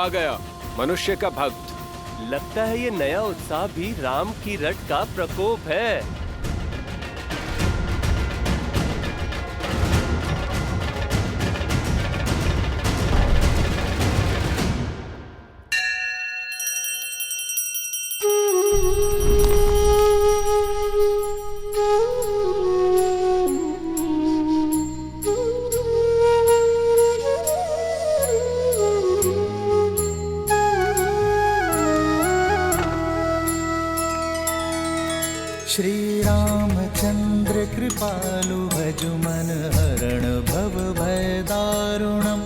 आ गया, मनुष्य का भक्त। लगता है ये नया उत्साह भी राम की रट का प्रकोप है। श्री रामचंद्र कृपालु भजु मन हरण भव भय दारुणम।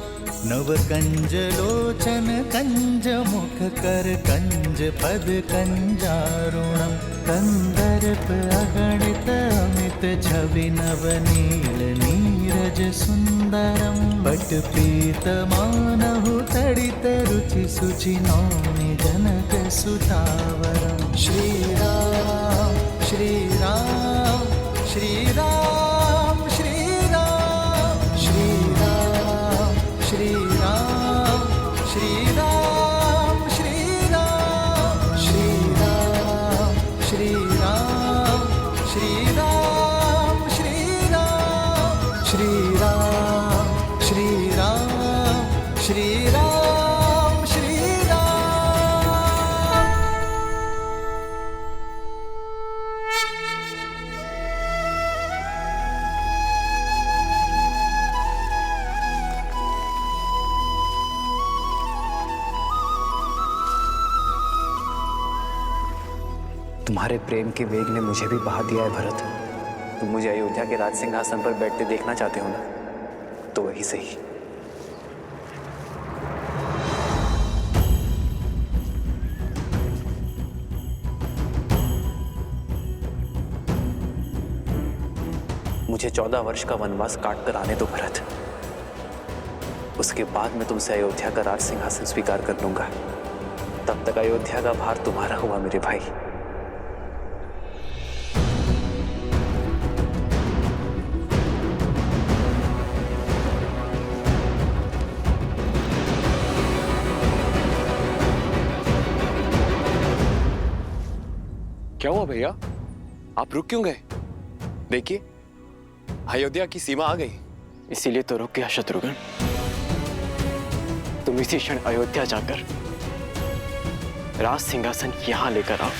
नव कंज लोचन कंज मुख कर कंज पद कंजारुणम। कंदर्प अगणित अमित छवि नव नील नीरज सुंदरम। पट पीत मानहु तड़ित रुचि सुचि नौमि जनक सुतावरम। श्री राम श्री राम श्री राम श्री राम श्री राम श्री राम श्री राम श्री राम श्री राम श्री राम श्री राम श्री राम श्री राम श्री राम श्री राम श्री राम। तुम्हारे प्रेम के वेग ने मुझे भी बहा दिया है भरत। तुम मुझे अयोध्या के राज सिंहासन पर बैठते देखना चाहते हो ना, तो वही सही। मुझे 14 वर्ष का वनवास काट कर आने दो भरत। उसके बाद मैं तुमसे अयोध्या का राज सिंहासन स्वीकार कर लूंगा। तब तक अयोध्या का भार तुम्हारा हुआ मेरे भाई। क्या हुआ भैया, आप रुक क्यों गए? देखिए, अयोध्या की सीमा आ गई। इसीलिए तो रुक गया शत्रुघ्न। तुम इसी क्षण अयोध्या जाकर राज सिंहासन यहां लेकर आओ।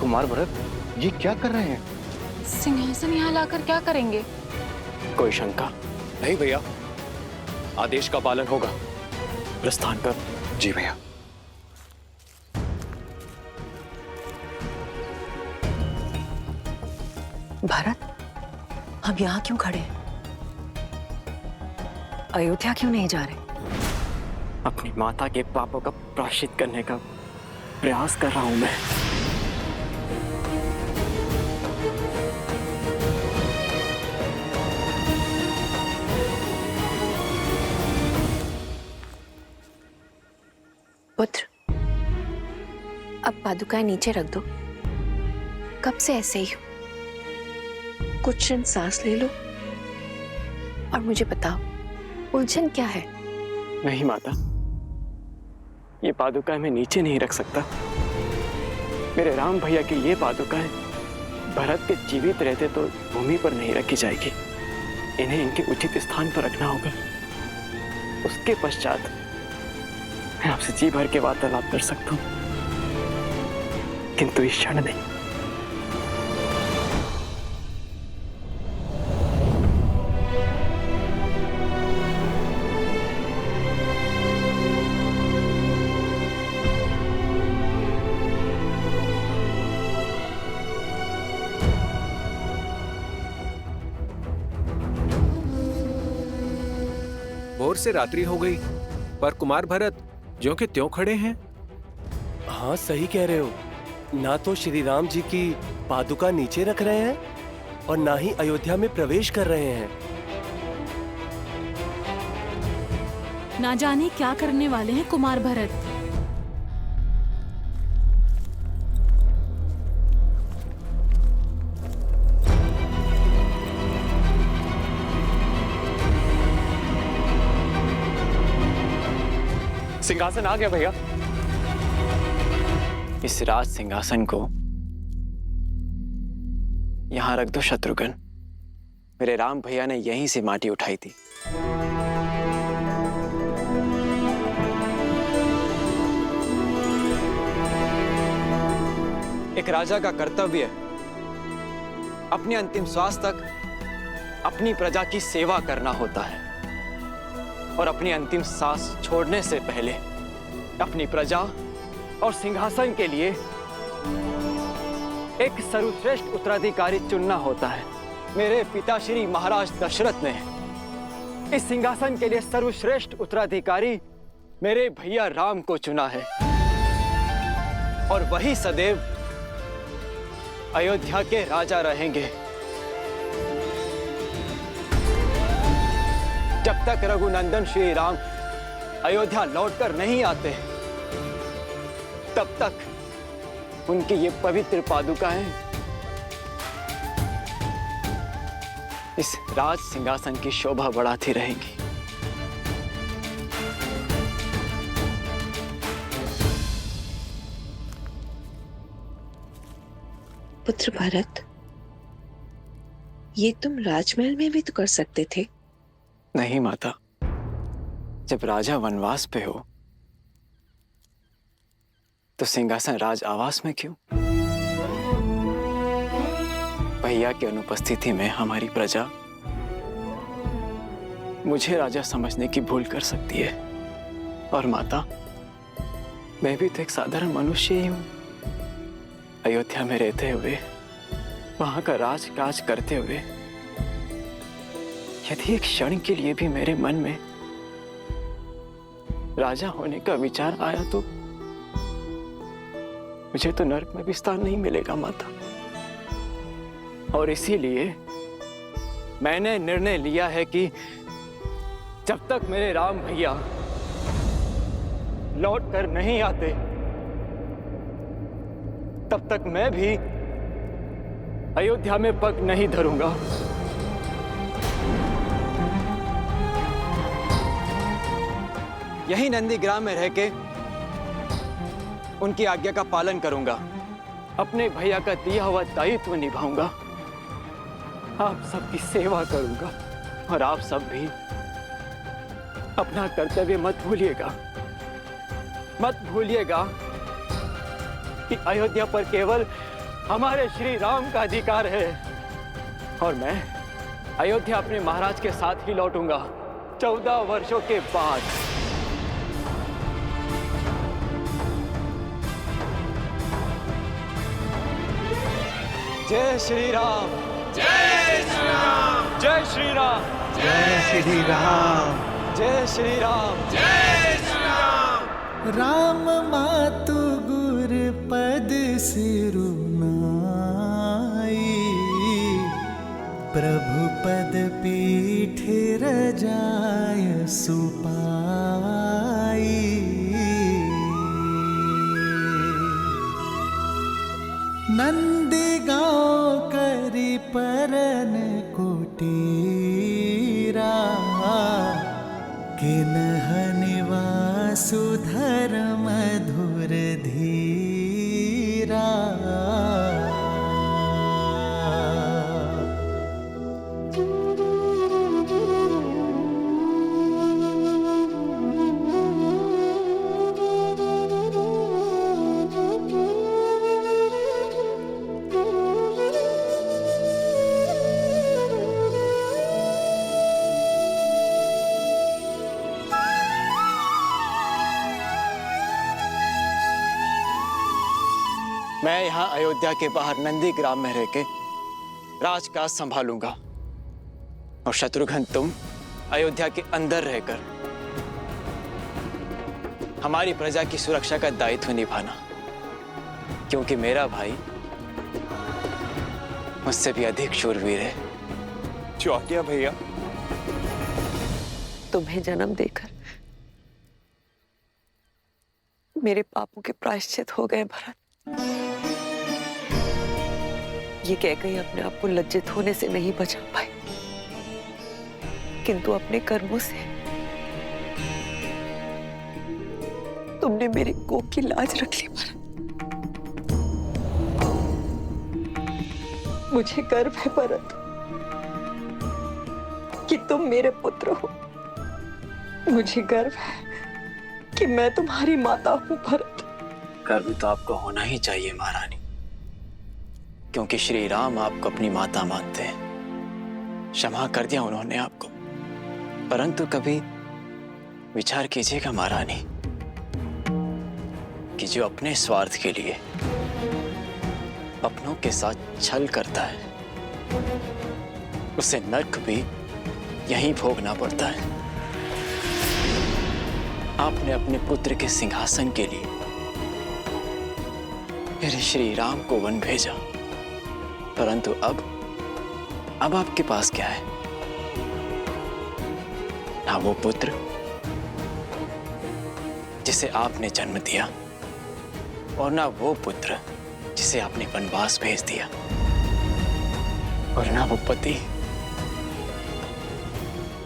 कुमार भरत, ये क्या कर रहे हैं? सिंहासन यहाँ लाकर क्या करेंगे? कोई शंका? नहीं भैया, आदेश का पालन होगा। प्रस्थान कर। जी भैया। भरत, हम यहाँ क्यों खड़े हैं? अयोध्या क्यों नहीं जा रहे? अपनी माता के पापों का प्रायश्चित करने का प्रयास कर रहा हूं मैं। पुत्र, अब पादुकाएं नीचे रख दो। कब से ऐसे ही हो? कुछ क्षण सांस ले लो और मुझे बताओ, उलझन क्या है? नहीं माता, ये पादुकाएं मैं नीचे नहीं रख सकता। मेरे राम भैया की ये पादुकाएं भरत के जीवित रहते तो भूमि पर नहीं रखी जाएगी। इन्हें इनके उचित स्थान पर रखना होगा। उसके पश्चात मैं आपसे जी भर के वार्तालाप कर सकता हूं, किंतु इस क्षण नहीं। भोर से रात्रि हो गई, पर कुमार भरत ज्यों के त्यों खड़े हैं। हाँ, सही कह रहे हो। ना तो श्री राम जी की पादुका नीचे रख रहे हैं और ना ही अयोध्या में प्रवेश कर रहे हैं। ना जाने क्या करने वाले हैं कुमार भरत। सिंहासन आ गया भैया। इस राज सिंहासन को यहां रख दो शत्रुघ्न। मेरे राम भैया ने यहीं से माटी उठाई थी। एक राजा का कर्तव्य अपने अंतिम श्वास तक अपनी प्रजा की सेवा करना होता है और अपनी अंतिम सांस छोड़ने से पहले अपनी प्रजा और सिंहासन के लिए एक सर्वश्रेष्ठ उत्तराधिकारी चुनना होता है। मेरे पिताश्री महाराज दशरथ ने इस सिंहासन के लिए सर्वश्रेष्ठ उत्तराधिकारी मेरे भैया राम को चुना है और वही सदैव अयोध्या के राजा रहेंगे। जब तक रघुनंदन श्री राम अयोध्या लौटकर नहीं आते तब तक उनकी ये पवित्र पादुकाएं इस राज सिंहासन की शोभा बढ़ाती रहेंगी। पुत्र भरत, ये तुम राजमहल में भी तो कर सकते थे। नहीं माता, जब राजा वनवास पे हो तो सिंहासन राज आवास में क्यों? भैया की अनुपस्थिति में हमारी प्रजा मुझे राजा समझने की भूल कर सकती है। और माता, मैं भी तो एक साधारण मनुष्य ही हूं। अयोध्या में रहते हुए, वहां का राजकाज करते हुए, यदि एक क्षण के लिए भी मेरे मन में राजा होने का विचार आया तो मुझे तो नरक में भी स्थान नहीं मिलेगा माता। और इसीलिए मैंने निर्णय लिया है कि जब तक मेरे राम भैया लौट कर नहीं आते तब तक मैं भी अयोध्या में पग नहीं धरूंगा। यही नंदीग्राम में रह के उनकी आज्ञा का पालन करूंगा, अपने भैया का दिया हुआ दायित्व निभाऊंगा, आप सबकी सेवा करूंगा और आप सब भी अपना कर्तव्य मत भूलिएगा। मत भूलिएगा कि अयोध्या पर केवल हमारे श्री राम का अधिकार है और मैं अयोध्या अपने महाराज के साथ ही लौटूंगा 14 वर्षों के बाद। जय श्री राम, जय श्री राम, जय श्री राम, जय श्री राम, जय श्री राम, जय श्री राम। राम मातु गुर पद सिरुनाई, प्रभु पद पीठ रजाय सुपाई। नंदी गाँव करी परन कुटीरा, किन्ह निवासु धर्म मधुर धीरा। मैं यहाँ अयोध्या के बाहर नंदीग्राम में रह के राजकाज संभालूंगा और शत्रुघ्न तुम अयोध्या के अंदर रहकर हमारी प्रजा की सुरक्षा का दायित्व निभाना, क्योंकि मेरा भाई मुझसे भी अधिक शूरवीर है। जो आ गया भैया। तुम्हें जन्म देकर मेरे पापों के प्रायश्चित हो गए भरत। ये कहकर अपने आप को लज्जित होने से नहीं बचा पाए, किंतु अपने कर्मों से तुमने मेरी कोख की लाज रख ली भरत। मुझे गर्व है भरत कि तुम मेरे पुत्र हो। मुझे गर्व है कि मैं तुम्हारी माता हूं भरत। गर्व तो आपको होना ही चाहिए महारानी, क्योंकि श्री राम आपको अपनी माता मानते हैं। क्षमा कर दिया उन्होंने आपको, परंतु कभी विचार कीजिएगा महारानी कि जो अपने स्वार्थ के लिए अपनों के साथ छल करता है उसे नर्क भी यहीं भोगना पड़ता है। आपने अपने पुत्र के सिंहासन के लिए मेरे श्री राम को वन भेजा, परंतु अब आपके पास क्या है? ना वो पुत्र जिसे आपने जन्म दिया और ना वो पुत्र जिसे आपने वनवास भेज दिया, और ना वो पति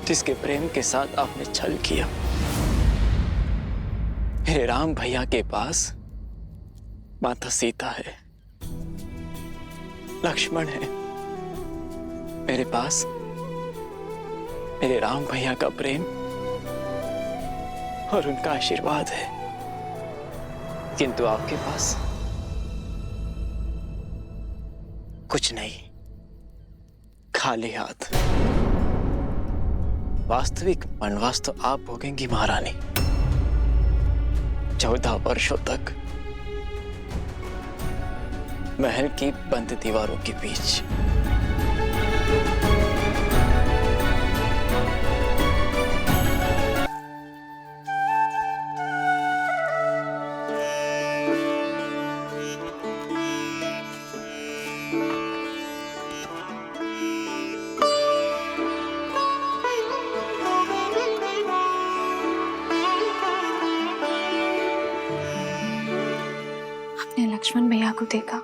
जिसके प्रेम के साथ आपने छल किया। मेरे राम भैया के पास माता सीता है, लक्ष्मण है। मेरे पास मेरे राम भैया का प्रेम और उनका आशीर्वाद है, किंतु आपके पास कुछ नहीं, खाली हाथ। वास्तविक वनवास तो आप भोगेंगी महारानी, 14 वर्षों तक महल की बंद दीवारों के बीच। अपने लक्ष्मण भैया को देखा,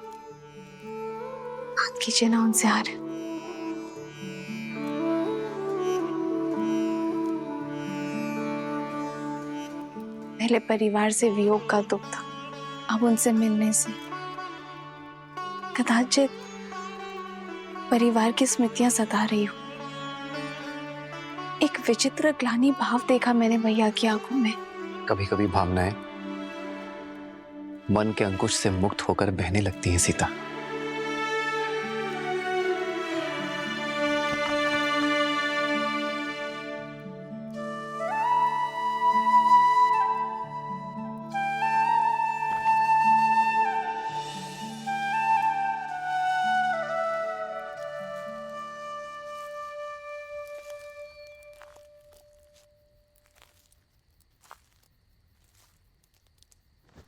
बात कीजिए ना उनसे यार। पहले परिवार से वियोग का दुख था, अब उनसे मिलने से कदाचित परिवार की स्मृतियां सता रही हूं। एक विचित्र ग्लानि भाव देखा मैंने भैया की आंखों में। कभी कभी भावनाएं मन के अंकुश से मुक्त होकर बहने लगती हैं सीता।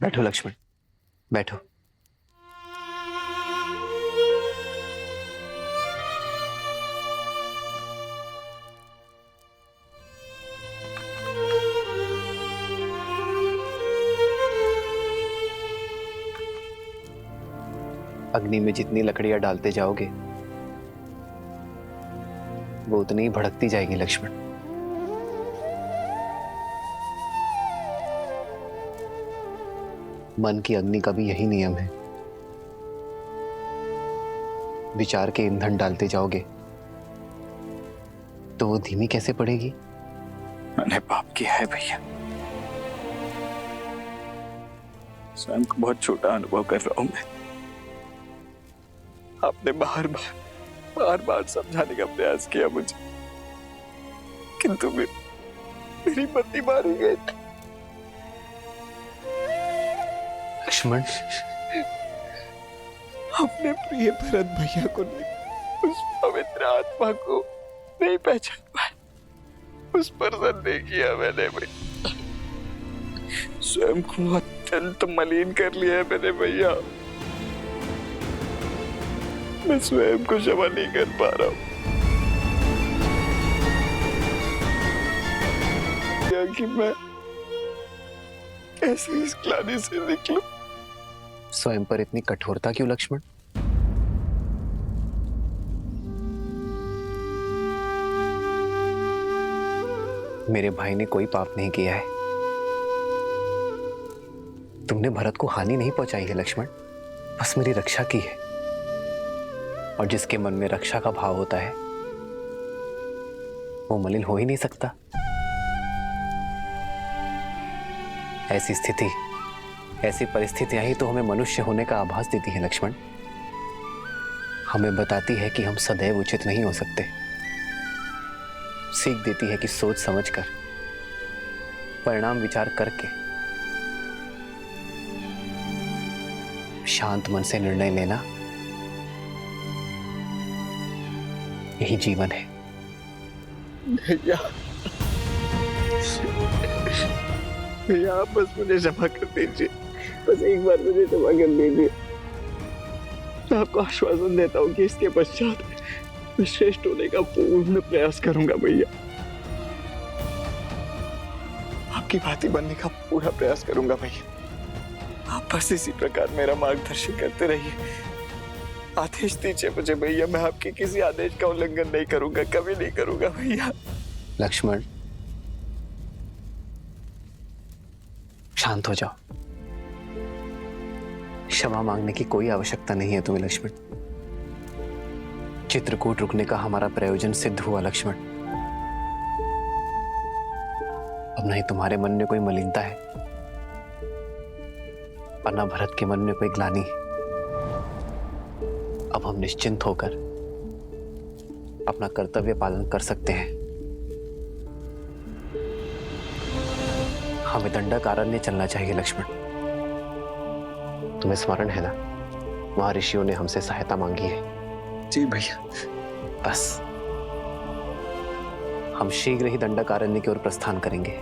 बैठो लक्ष्मण, बैठो। अग्नि में जितनी लकड़ियां डालते जाओगे वो उतनी ही भड़कती जाएगी लक्ष्मण। मन की अग्नि का भी यही नियम है। विचार के ईंधन डालते जाओगे तो वो धीमी कैसे पड़ेगी? मैंने पाप किया है भैया, स्वयं को बहुत छोटा अनुभव कर रहा हूं मैं। आपने बार बार समझाने का प्रयास किया मुझे, किंतु मेरी पत्नी मारी गई। लक्ष्मण, अपने प्रिय भरत भैया को नहीं, उस पवित्र आत्मा को नहीं पहचान पाया, उस पर संदेह किया मैंने भाई। स्वयं को अत्यंत मलिन कर लिया है मैंने भैया। मैं स्वयं को क्षमा नहीं कर पा रहा हूं कि मैं कैसे इस ग्लानि से निकलूं। स्वयं पर इतनी कठोरता क्यों लक्ष्मण? मेरे भाई ने कोई पाप नहीं किया है, तुमने भरत को हानि नहीं पहुंचाई है लक्ष्मण, बस मेरी रक्षा की है। और जिसके मन में रक्षा का भाव होता है वो मलिन हो ही नहीं सकता। ऐसी स्थिति, ऐसी परिस्थितियां ही तो हमें मनुष्य होने का आभास देती है लक्ष्मण। हमें बताती है कि हम सदैव उचित नहीं हो सकते। सीख देती है कि सोच समझकर, परिणाम विचार करके, शांत मन से निर्णय लेना, यही जीवन है। भैया, भैया आप बस मुझे क्षमा कर दीजिए, बस एक बार मुझे क्षमा कर दीजिए। मैं आपको आश्वासन देता हूँ कि इसके पश्चात मैं श्रेष्ठ होने का पूर्ण प्रयास करूंगा भैया। आपकी भांति बनने का पूरा प्रयास करूंगा भैया। आप बस इसी प्रकार मेरा मार्गदर्शन करते रहिए। आदेश दीजिए मुझे भैया, मैं आपके किसी आदेश का उल्लंघन नहीं करूंगा, कभी नहीं करूंगा भैया। लक्ष्मण, शांत हो जाओ। क्षमा मांगने की कोई आवश्यकता नहीं है तुम्हें लक्ष्मण। चित्रकूट रुकने का हमारा प्रयोजन सिद्ध हुआ लक्ष्मण। अब नहीं तुम्हारे मन में कोई मलिनता है और ना भरत के मन में कोई ग्लानि। अब हम निश्चिंत होकर अपना कर्तव्य पालन कर सकते हैं। हमें दंडकारण्य चलना चाहिए लक्ष्मण। तुम्हें स्मरण है ना, महर्षियों ने हमसे सहायता मांगी है। जी भैया। बस हम शीघ्र ही दंडकारण्य की ओर प्रस्थान करेंगे।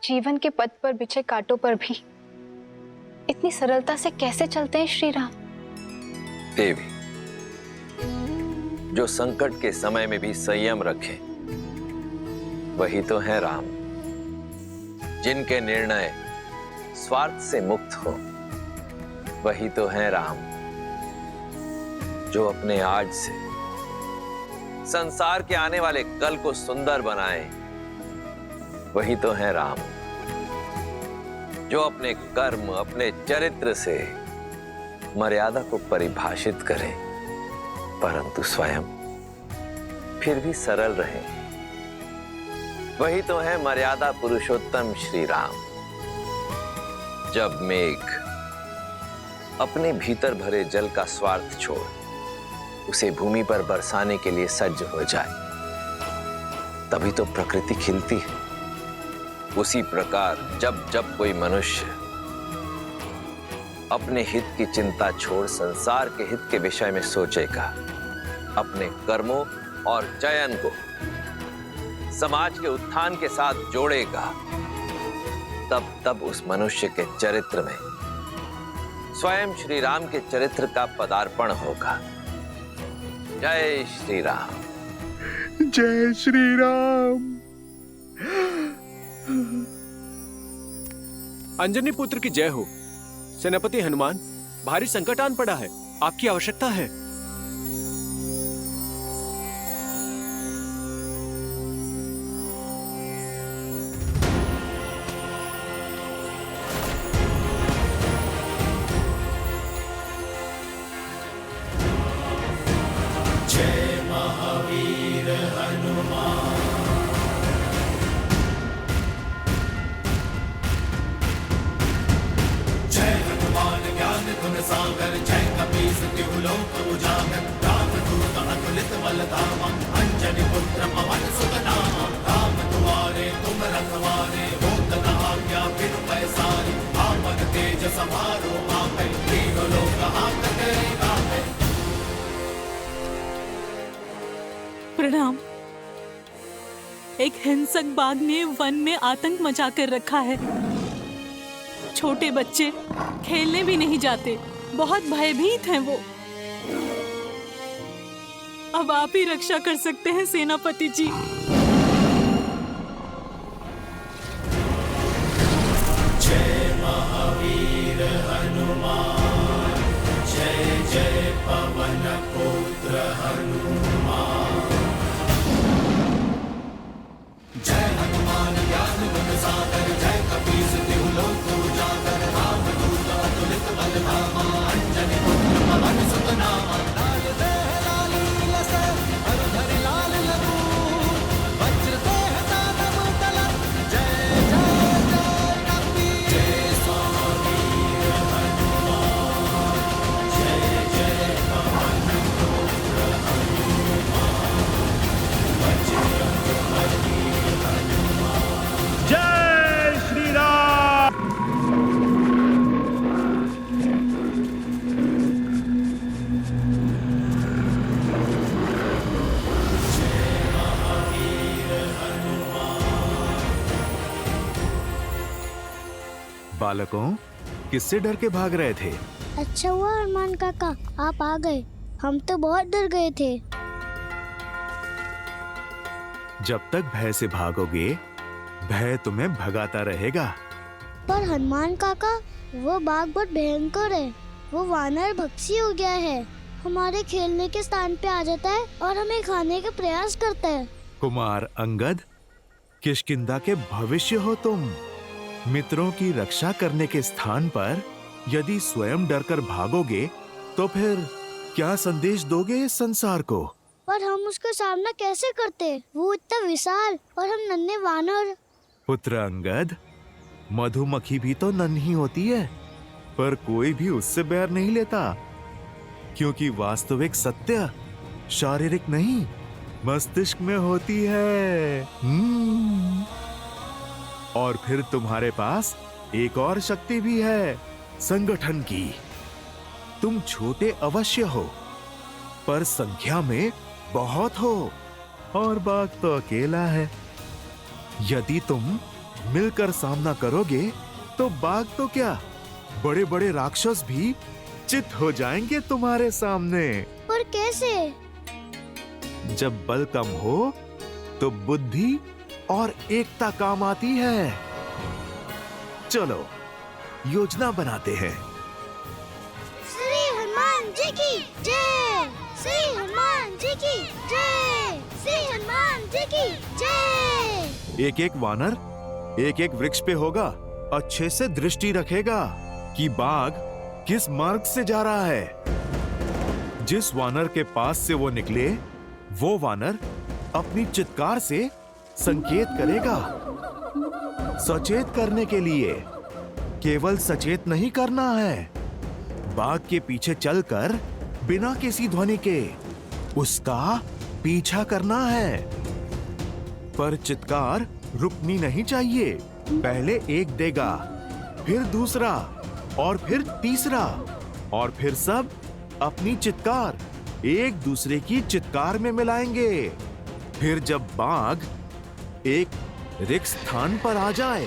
जीवन के पथ पर बिछे कांटों पर भी इतनी सरलता से कैसे चलते हैं श्री राम? देवी, जो संकट के समय में भी संयम रखे वही तो है राम। जिनके निर्णय स्वार्थ से मुक्त हो वही तो है राम। जो अपने आज से संसार के आने वाले कल को सुंदर बनाए वही तो है राम। जो अपने कर्म, अपने चरित्र से मर्यादा को परिभाषित करे परंतु स्वयं फिर भी सरल रहे वही तो है मर्यादा पुरुषोत्तम श्री राम। जब मेघ अपने भीतर भरे जल का स्वार्थ छोड़ उसे भूमि पर बरसाने के लिए सज्ज हो जाए तभी तो प्रकृति खिलती है। उसी प्रकार जब जब कोई मनुष्य अपने हित की चिंता छोड़ संसार के हित के विषय में सोचेगा, अपने कर्मों और चयन को समाज के उत्थान के साथ जोड़ेगा, तब तब उस मनुष्य के चरित्र में स्वयं श्री राम के चरित्र का पदार्पण होगा। जय श्री राम। जय श्री राम। अंजनी पुत्र की जय हो। सेनापति हनुमान, भारी संकट आन पड़ा है, आपकी आवश्यकता है। जय महावीर हनुमान। जय हनुमान ज्ञान गुण सागर, जय कपीस तिहु लोक उजागर। रामदूत अतुलित बल धामा, अंजनी पुत्र पवन सुत नामा। राम दुआरे तुम रखवारे, होत न आज्ञा बिनु पैसारी। आपन तेज समारो आपै, तीनों लोक हाथ करेगा। प्रणाम। एक हिंसक बाघ ने वन में आतंक मचा कर रखा है। छोटे बच्चे खेलने भी नहीं जाते, बहुत भयभीत हैं वो। अब आप ही रक्षा कर सकते हैं सेनापति जी। जय महावीर हनुमान, जय जय पवन बालकों, किससे डर के भाग रहे थे? अच्छा हुआ हनुमान काका आप आ गए, हम तो बहुत डर गए थे। जब तक भय से भागोगे, भय तुम्हें भगाता रहेगा। पर हनुमान काका, वो बाघ बहुत भयंकर है, वो वानर भक्षी हो गया है, हमारे खेलने के स्थान पे आ जाता है और हमें खाने का प्रयास करता है। कुमार अंगद, किष्किंधा के भविष्य हो तुम। मित्रों की रक्षा करने के स्थान पर यदि स्वयं डरकर भागोगे तो फिर क्या संदेश दोगे इस संसार को? पर हम उसका सामना कैसे करते? वो इतना विशाल और हम नन्हे वानर। पुत्र अंगद, मधुमक्खी भी तो नन्ही होती है, पर कोई भी उससे बैर नहीं लेता, क्योंकि वास्तविक सत्य शारीरिक नहीं मस्तिष्क में होती है। और फिर तुम्हारे पास एक और शक्ति भी है, संगठन की। तुम छोटे अवश्य हो, पर संख्या में बहुत हो, और बाघ तो अकेला है। यदि तुम मिलकर सामना करोगे तो बाघ तो क्या, बड़े बड़े राक्षस भी चित हो जाएंगे तुम्हारे सामने। पर कैसे? जब बल कम हो तो बुद्धि और एकता काम आती है। चलो योजना बनाते हैं। श्री हनुमान जी की जय, श्री हनुमान जी की जय, श्री हनुमान जी की जय। एक एक वानर एक एक वृक्ष पे होगा, अच्छे से दृष्टि रखेगा कि बाघ किस मार्ग से जा रहा है। जिस वानर के पास से वो निकले, वो वानर अपनी चित्कार से संकेत करेगा। सचेत करने के लिए केवल सचेत नहीं करना है, बाघ के पीछे चलकर बिना किसी ध्वनि के उसका पीछा करना है। पर चित्कार रुकनी नहीं चाहिए। पहले एक देगा, फिर दूसरा, और फिर तीसरा, और फिर सब अपनी चित्कार एक दूसरे की चित्कार में मिलाएंगे। फिर जब बाघ एक रिक्त स्थान पर आ जाए,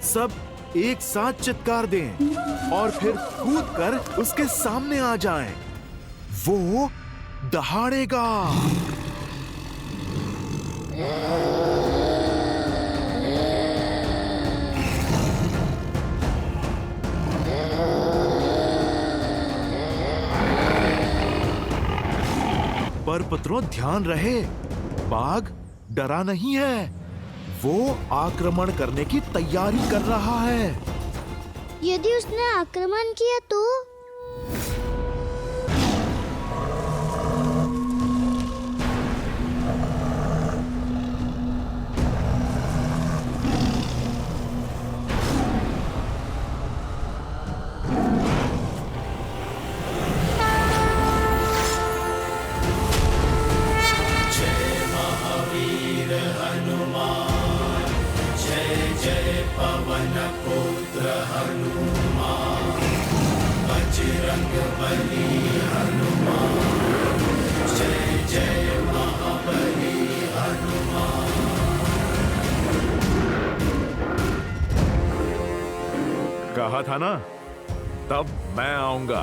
सब एक साथ चित्कार दें और फिर कूदकर उसके सामने आ जाएं। वो दहाड़ेगा। पर पुत्रों ध्यान रहे, बाघ डरा नहीं है, वो आक्रमण करने की तैयारी कर रहा है। यदि उसने आक्रमण किया तो? कहा था ना, तब मैं आऊंगा।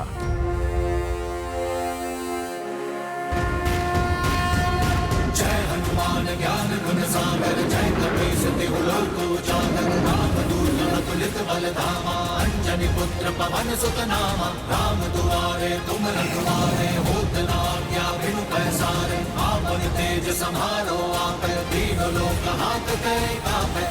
जय हनुमान ज्ञान गुण सागर, जय कपीस तिहु लोक उजागर, रामदूत अतुलित बल धामा, अंजनी पुत्र पवन सुत नामा। राम दुआरे तुम रखवारे, होत न आज्ञा बिनु पैसारे। आपन तेज समारो आपे, तीनों लोक हाथ के कापे।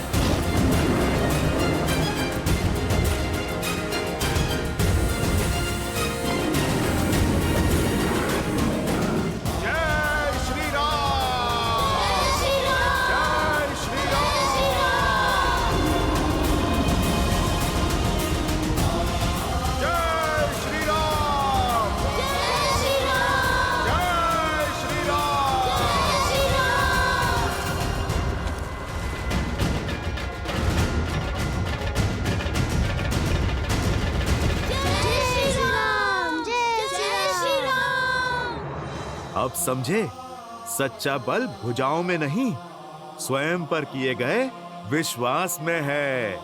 अब समझे, सच्चा बल भुजाओं में नहीं, स्वयं पर किए गए विश्वास में है।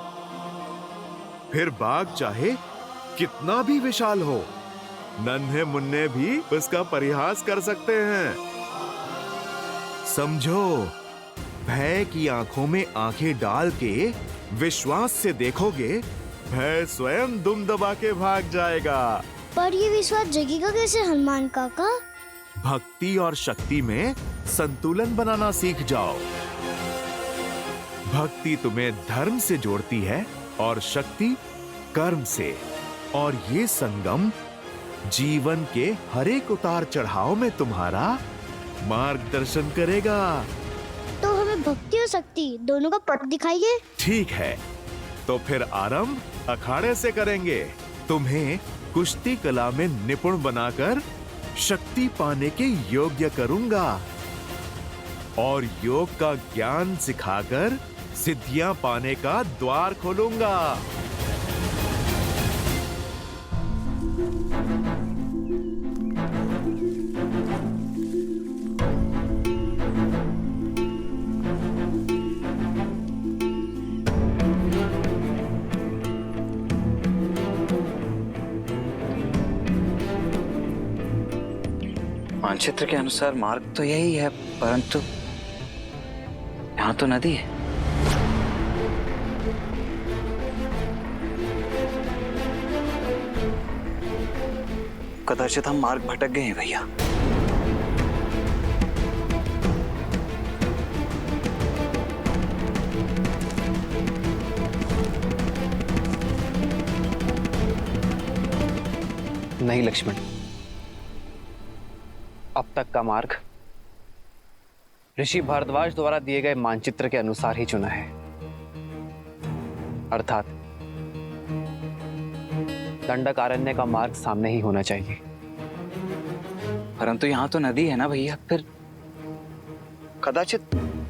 फिर बाग चाहे कितना भी विशाल हो, नन्हे मुन्ने भी उसका परिहास कर सकते हैं। समझो, भय की आंखों में आंखें डाल के विश्वास से देखोगे, भय स्वयं दुम दबा के भाग जाएगा। पर ये विश्वास जगेगा कैसे हनुमान काका? भक्ति और शक्ति में संतुलन बनाना सीख जाओ। भक्ति तुम्हें धर्म से जोड़ती है और शक्ति कर्म से, और ये संगम जीवन के हर एक उतार चढ़ाव में तुम्हारा मार्गदर्शन करेगा। तो हमें भक्ति और शक्ति दोनों का पथ दिखाइए। ठीक है, तो फिर आरंभ अखाड़े से करेंगे। तुम्हें कुश्ती कला में निपुण बनाकर शक्ति पाने के योग्य करूंगा और योग का ज्ञान सिखाकर सिद्धियां पाने का द्वार खोलूंगा। मानचित्र के अनुसार मार्ग तो यही है, परंतु यहाँ तो नदी है। कदाचित हम मार्ग भटक गए हैं भैया। नहीं लक्ष्मण, अब तक का मार्ग ऋषि भारद्वाज द्वारा दिए गए मानचित्र के अनुसार ही चुना है, अर्थात दंडकारण्य का मार्ग सामने ही होना चाहिए। परंतु यहाँ तो नदी है ना भैया, फिर कदाचित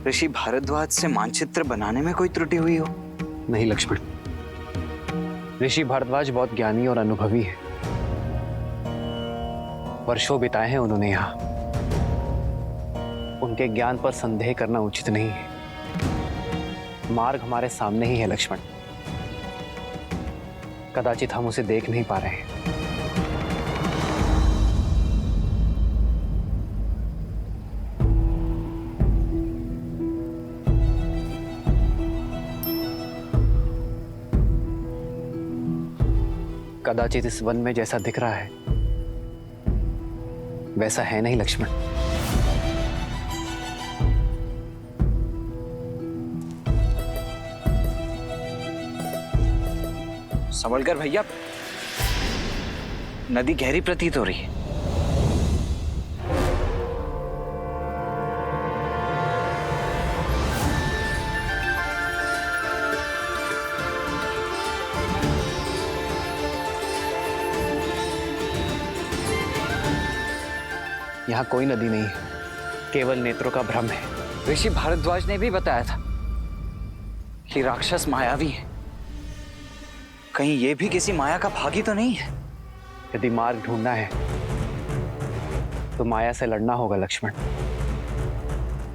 ऋषि भारद्वाज से मानचित्र बनाने में कोई त्रुटि हुई हो। नहीं लक्ष्मण, ऋषि भारद्वाज बहुत ज्ञानी और अनुभवी है। वर्षों बिताए हैं उन्होंने यहाँ। उनके ज्ञान पर संदेह करना उचित नहीं है। मार्ग हमारे सामने ही है लक्ष्मण, कदाचित हम उसे देख नहीं पा रहे हैं। कदाचित इस वन में जैसा दिख रहा है वैसा है नहीं लक्ष्मण। संभलकर भैया, नदी गहरी प्रतीत हो रही है। यहाँ कोई नदी नहीं है, केवल नेत्रों का भ्रम है। ऋषि भारद्वाज ने भी बताया था कि राक्षस मायावी है। कहीं ये भी किसी माया का भागी तो नहीं है? यदि मार्ग ढूंढना है तो माया से लड़ना होगा लक्ष्मण।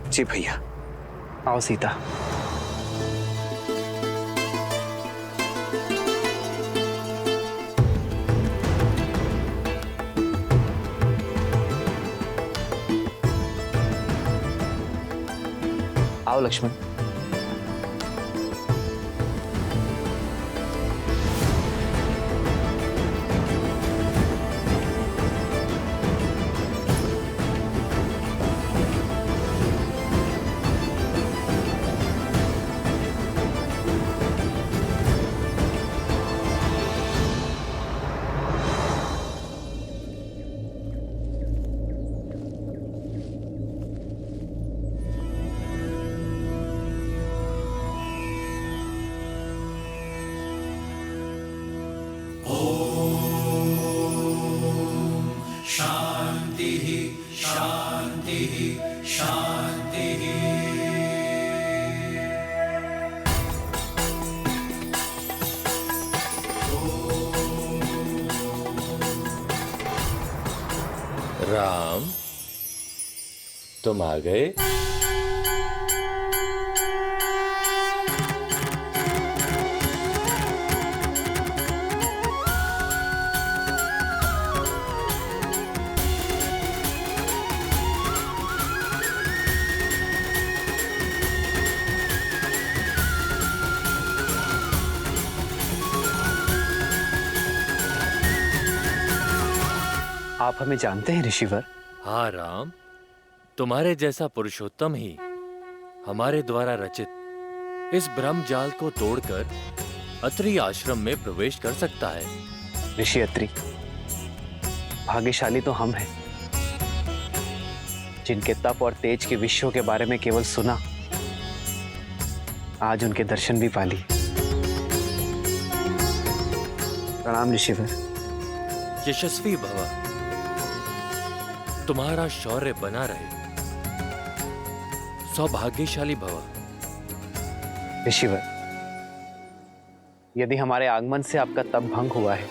जी भैया। आओ सीता। आओ लक्ष्मण। शांति शांति शांति। राम, तुम आ गए? आप हमें जानते हैं ऋषिवर? हाँ राम, तुम्हारे जैसा पुरुषोत्तम ही हमारे द्वारा रचित इस ब्रह्म जाल को तोड़कर अत्रि आश्रम में प्रवेश कर सकता है। ऋषि अत्रि, भाग्यशाली तो हम हैं जिनके तप और तेज के विषयों के बारे में केवल सुना, आज उनके दर्शन भी पा लिए। प्रणाम ऋषिवर। यशस्वी भव, तुम्हारा शौर्य बना रहे। सौभाग्यशाली भव। ऋषिवर, यदि हमारे आगमन से आपका तप भंग हुआ है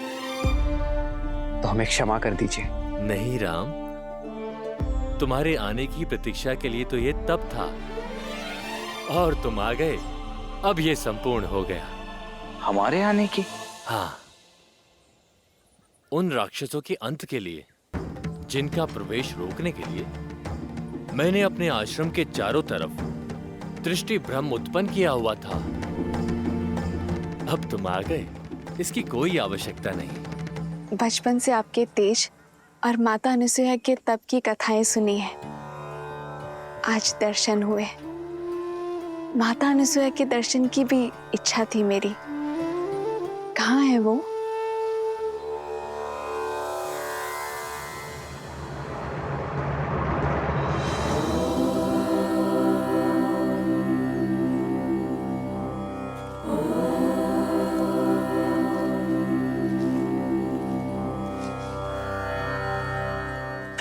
तो हमें क्षमा कर दीजिए। नहीं राम, तुम्हारे आने की प्रतीक्षा के लिए तो ये तप था, और तुम आ गए। अब ये संपूर्ण हो गया। हमारे आने की? हाँ, उन राक्षसों के अंत के लिए जिनका प्रवेश रोकने के लिए मैंने अपने आश्रम के चारों तरफ दृष्टि भ्रम उत्पन्न किया हुआ था। अब तुम आ गए, इसकी कोई आवश्यकता नहीं। बचपन से आपके तेज और माता अनुसुईया के तप की कथाएं सुनी है, आज दर्शन हुए। माता अनुसुईया के दर्शन की भी इच्छा थी मेरी। कहाँ है वो?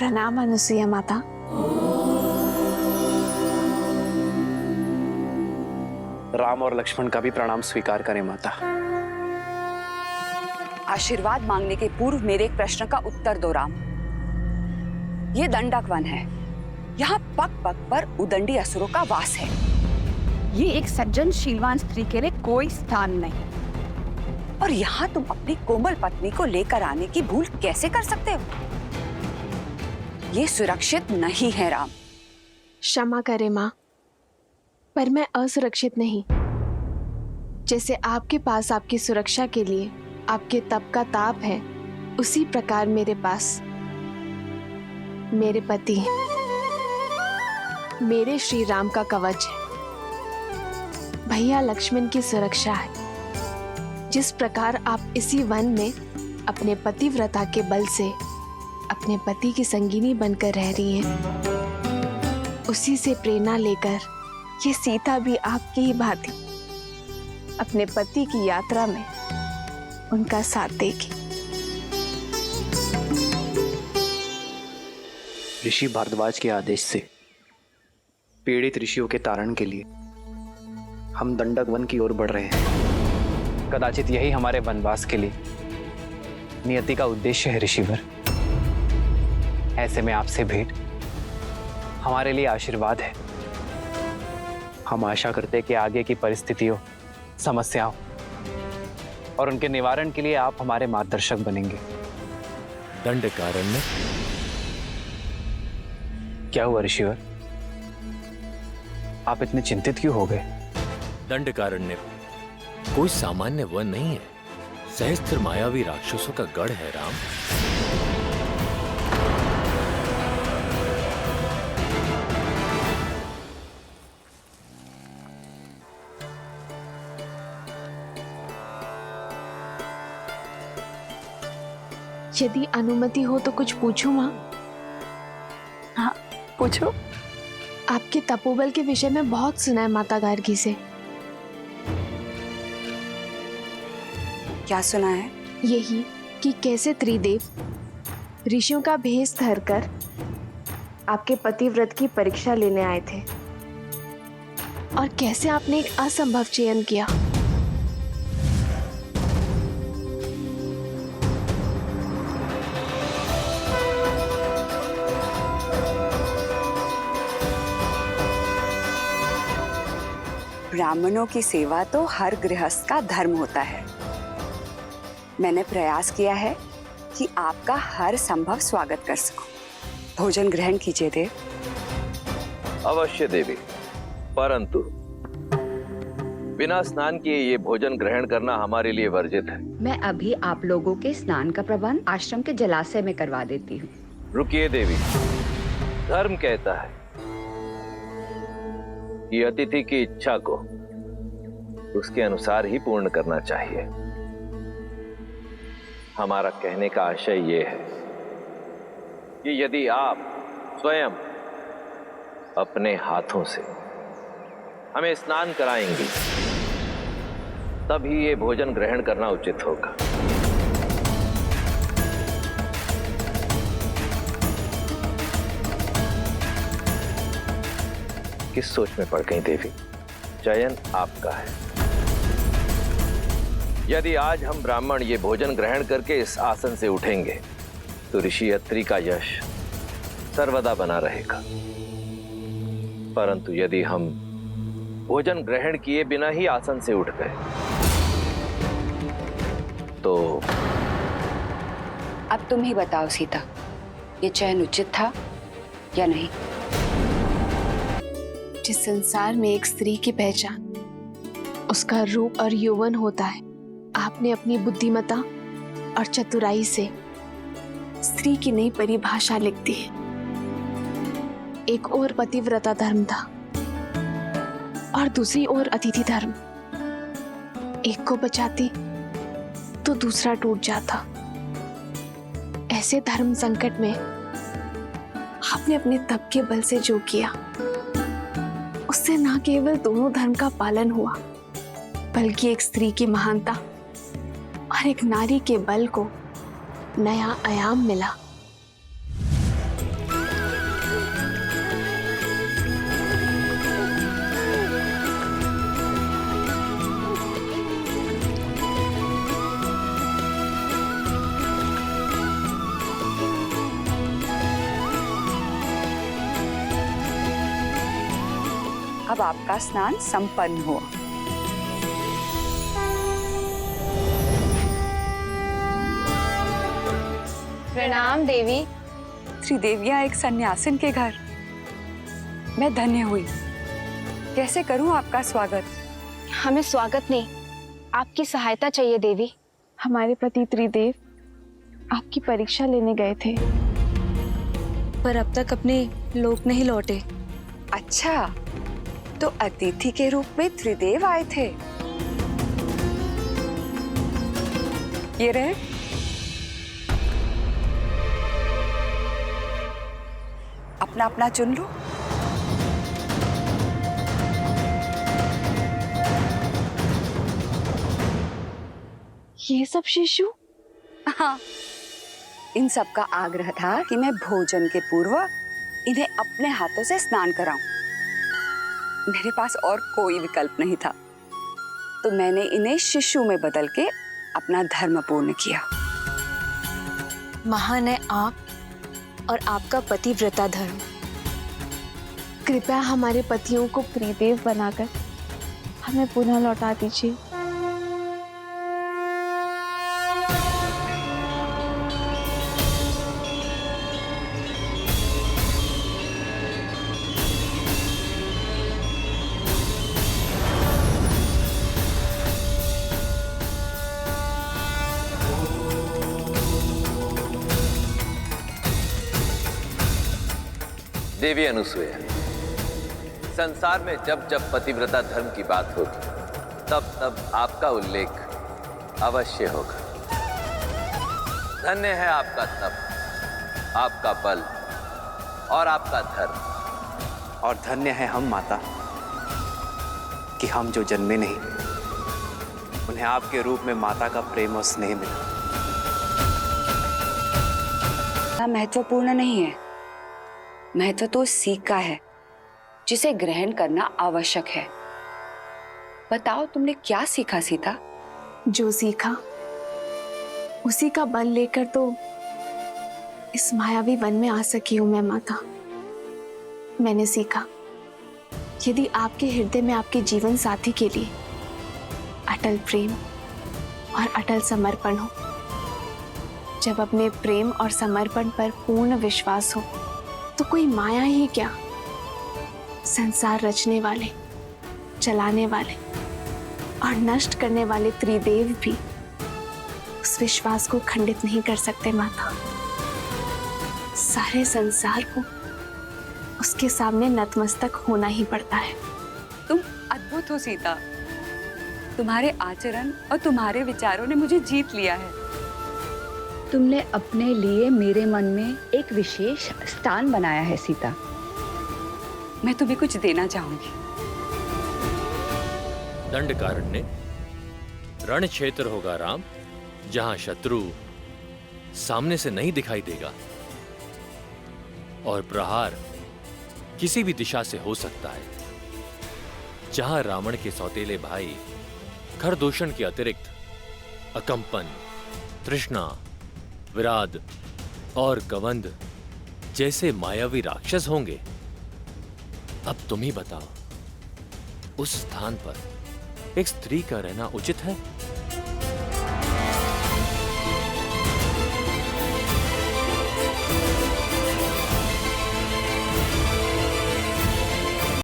प्रणाम अनुसुईया माता। राम और लक्ष्मण का भी प्रणाम स्वीकार करें माता। आशीर्वाद मांगने के पूर्व मेरे एक प्रश्न का उत्तर दो राम। ये दंडक वन है, यहाँ पग पग पर उदंडी असुरों का वास है। ये एक सज्जन शीलवान स्त्री के लिए कोई स्थान नहीं, और यहाँ तुम अपनी कोमल पत्नी को लेकर आने की भूल कैसे कर सकते हो? ये सुरक्षित नहीं है राम। क्षमा करें माँ, पर मैं असुरक्षित नहीं। जैसे आपके पास आपकी सुरक्षा के लिए आपके तप का ताप है, उसी प्रकार मेरे पास मेरे पति, मेरे श्री राम का कवच है, भैया लक्ष्मण की सुरक्षा है। जिस प्रकार आप इसी वन में अपने पतिव्रता के बल से अपने पति की संगिनी बनकर रह रही हैं, उसी से प्रेरणा लेकर ये सीता भी आपकी ही भांति अपने पति की यात्रा में उनका साथ देगी। ऋषि भारद्वाज के आदेश से पीड़ित ऋषियों के तारण के लिए हम दंडक वन की ओर बढ़ रहे हैं। कदाचित यही हमारे वनवास के लिए नियति का उद्देश्य है ऋषिवर। ऐसे में आपसे भेंट हमारे लिए आशीर्वाद है। हम आशा करते हैं कि आगे की परिस्थितियों, समस्याओं और उनके निवारण के लिए आप हमारे मार्गदर्शक बनेंगे। दंडकारण्य? क्या हुआ ऋषिवर, आप इतने चिंतित क्यों हो गए? दंडकारण्य कोई सामान्य वन नहीं है, सहस्त्र मायावी राक्षसों का गढ़ है राम। यदि अनुमति हो तो कुछ पूछूं माँ? हाँ पूछो। आपके तपोबल के विषय में बहुत सुना है माता गार्गी से। क्या सुना है? यही कि कैसे त्रिदेव ऋषियों का भेष धरकर आपके पतिव्रत की परीक्षा लेने आए थे, और कैसे आपने एक असंभव चयन किया। ब्राह्मणों की सेवा तो हर गृहस्थ का धर्म होता है। मैंने प्रयास किया है कि आपका हर संभव स्वागत कर सकूं। भोजन ग्रहण कीजिए देव। अवश्य देवी, परंतु बिना स्नान किए ये भोजन ग्रहण करना हमारे लिए वर्जित है। मैं अभी आप लोगों के स्नान का प्रबंध आश्रम के जलाशय में करवा देती हूँ। रुकिए देवी। धर्म कहता है कि अतिथि की इच्छा को उसके अनुसार ही पूर्ण करना चाहिए। हमारा कहने का आशय यह है कि यदि आप स्वयं अपने हाथों से हमें स्नान कराएंगी तभी ये भोजन ग्रहण करना उचित होगा। किस सोच में पड़ गई देवी? चयन आपका है। यदि आज हम ब्राह्मण ये भोजन ग्रहण करके इस आसन से उठेंगे तो ऋषि अत्रि का यश सर्वदा बना रहेगा। परंतु यदि हम भोजन ग्रहण किए बिना ही आसन से उठ गए तो अब तुम ही बताओ सीता, ये चयन उचित था या नहीं? जिस संसार में एक स्त्री की पहचान उसका रूप और यौवन होता है, आपने अपनी बुद्धिमता और चतुराई से स्त्री की नई परिभाषा लिख दी है। एक और पतिव्रता धर्म था और दूसरी ओर अतिथि धर्म। एक को बचाती तो दूसरा टूट जाता। ऐसे धर्म संकट में आपने अपने तप के बल से जो किया उससे न केवल दोनों धर्म का पालन हुआ बल्कि एक स्त्री की महानता और एक नारी के बल को नया आयाम मिला। अब आपका स्नान संपन्न हुआ। प्रणाम देवी। त्रिदेवियां एक सन्यासिन के घर, मैं धन्य हुई। कैसे करूं आपका स्वागत? हमें स्वागत नहीं, आपकी सहायता चाहिए देवी। हमारे पति त्रिदेव आपकी परीक्षा लेने गए थे पर अब तक अपने लोक नहीं लौटे। अच्छा, तो अतिथि के रूप में त्रिदेव आए थे। ये रहे। अपना अपना चुन लो। ये सब शिशु? हाँ, इन सब का आग्रह था कि मैं भोजन के पूर्व इन्हें अपने हाथों से स्नान कराऊं। मेरे पास और कोई विकल्प नहीं था, तो मैंने इन्हें शिशु में बदल के अपना धर्म पूर्ण किया। महान है आप और आपका पतिव्रता धर्म। कृपया हमारे पतियों को त्रिदेव बनाकर हमें पुनः लौटा दीजिए। देवी अनुसूया, संसार में जब जब पतिव्रता धर्म की बात होगी तब तब आपका उल्लेख अवश्य होगा। धन्य है आपका तप, आपका बल और आपका धर्म। और धन्य है हम माता कि हम जो जन्मे नहीं उन्हें आपके रूप में माता का प्रेम और स्नेह मिला। महत्वपूर्ण नहीं है, महत्व तो सीख का है जिसे ग्रहण करना आवश्यक है। बताओ, तुमने क्या सीखा सीता? जो सीखा उसी का बल लेकर तो इस मायावी वन में आ सकी हूं मैं माता। मैंने सीखा, यदि आपके हृदय में आपके जीवन साथी के लिए अटल प्रेम और अटल समर्पण हो, जब अपने प्रेम और समर्पण पर पूर्ण विश्वास हो, तो कोई माया ही क्या, संसार रचने वाले, चलाने वाले और नष्ट करने वाले त्रिदेव भी उस विश्वास को खंडित नहीं कर सकते माता। सारे संसार को उसके सामने नतमस्तक होना ही पड़ता है। तुम अद्भुत हो सीता। तुम्हारे आचरण और तुम्हारे विचारों ने मुझे जीत लिया है। तुमने अपने लिए मेरे मन में एक विशेष स्थान बनाया है सीता। मैं तुम्हें कुछ देना चाहूंगी। दंडकारण्य रण क्षेत्र होगा राम, जहां शत्रु सामने से नहीं दिखाई देगा और प्रहार किसी भी दिशा से हो सकता है। जहां रावण के सौतेले भाई खरदूषण के अतिरिक्त अकंपन, तृष्णा, विराद और कवंद जैसे मायावी राक्षस होंगे। अब तुम ही बताओ, उस स्थान पर एक स्त्री का रहना उचित है?